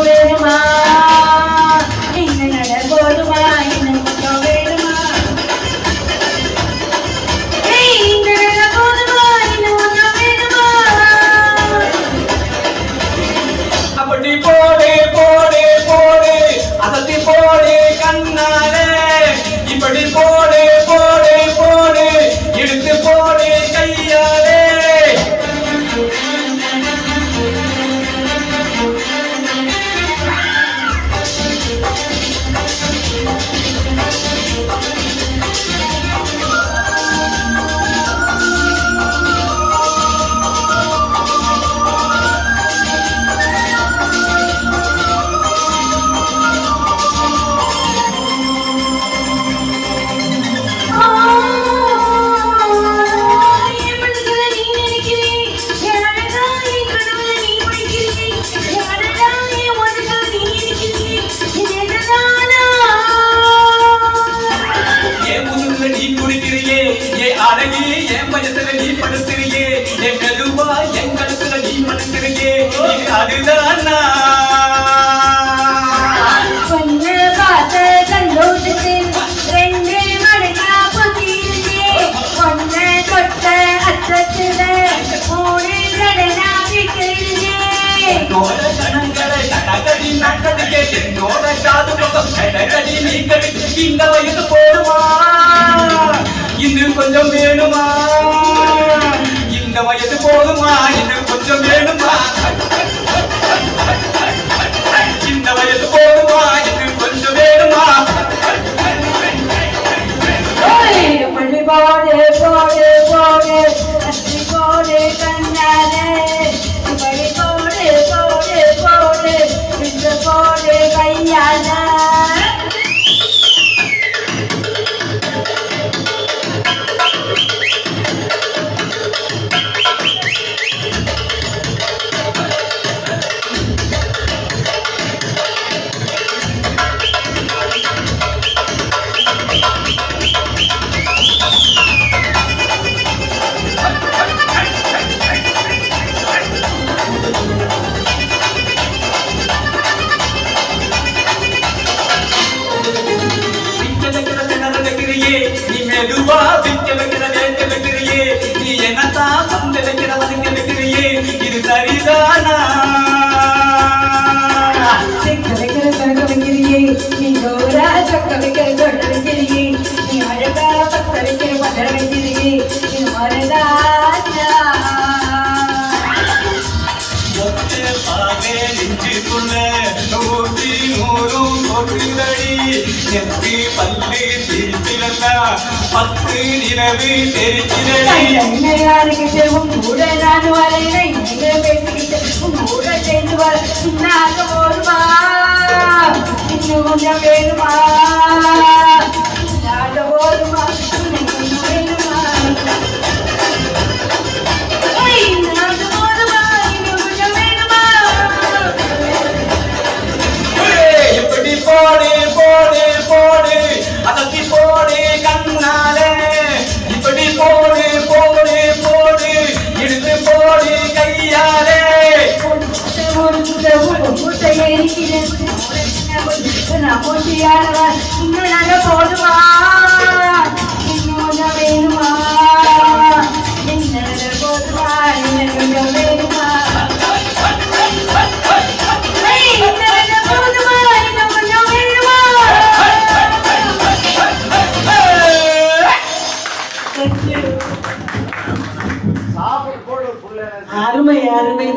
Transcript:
வேணுமா இன்னும் நட போதுமா இன்னும் கொஞ்சம் வேணுமா இந்த நட போதுமா இன்னும் கொஞ்சம் வேணுமா அப்படி போடு போடு போடு அதத்தி போடு கண்ணாலே இப்படி போடு போடு போடு இழுத்து போடு கையாலே அழகி என் பயத்துல நீ படுத்துறியே என் மெதுவா என் கழுத்துல நீ படுத்துறியே அதுதான் பொண்ணு பார்த்த சந்தோஷத்தில் 2 மடங்கா பொத்திருக்கே பொண்ணு கொட்ட அச்சத்துல 3 கடனா விட்டுருக்கே கணங்களை கடகடி நக்கடிக்கே என்னோட காது பக்கம் கடகடி நீ கடிச்சு இந்த வயது போடுமா இன்னும் கொஞ்சம் வேணுமா இந்த வயது போதுமா இன்னும் கொஞ்சம் வேணுமா இந்த வயது போதுமா இன்னும் கொஞ்சம் வேணுமா பள்ளி போடு போடு போடு அத்தி போடு கண்ணாலே பள்ளி போடு போடு போடு இந்த போடு கையால நீ மெதுவா விக்க வைக்கிற வேங்க வைக்கிறியே நீ என்னத்தான் சொந்த வைக்கிற வதங்க வைக்கிறியே இது சரிதானா சிக்க வைக்கிற சொக்க வைக்கிறியே நீ ஜோரா சொக்க வைக்கிற சொட்ட வைக்கிறியே நீ அழகா பத்த வைக்கிற பதற வைக்கிறியே நீ மறதாச்சா ஒத்து பாவே நெஞ்சுக்குள்ள 100 கொட்டுதடி நெத்தி பல்லு திருப்பிலா 10 நிலவு தெரிக்கிறடி யாருக்கிட்ட உன் கூட நான் வரையிறேன் நீங்க பேசிக்கிட்டு உன் கூட சேர்ந்து வர சின்னாக போடுமா இன்னும் கொஞ்சம் வேணுமா சின்னாக போடுமா இன்னும் கொஞ்சம் வேணுமா இப்படி போடு போடு போடு அதத்தி போடு கண்ணாலே இப்படி போடு போடு போடு இழுத்து போடு கையாலே இன்னும் நல்ல போடுமா இன்னும் கொஞ்சம் வேணுமா என்ன போடுமா இன்னும் கொஞ்சம் வேணுமா அருமை அருமை.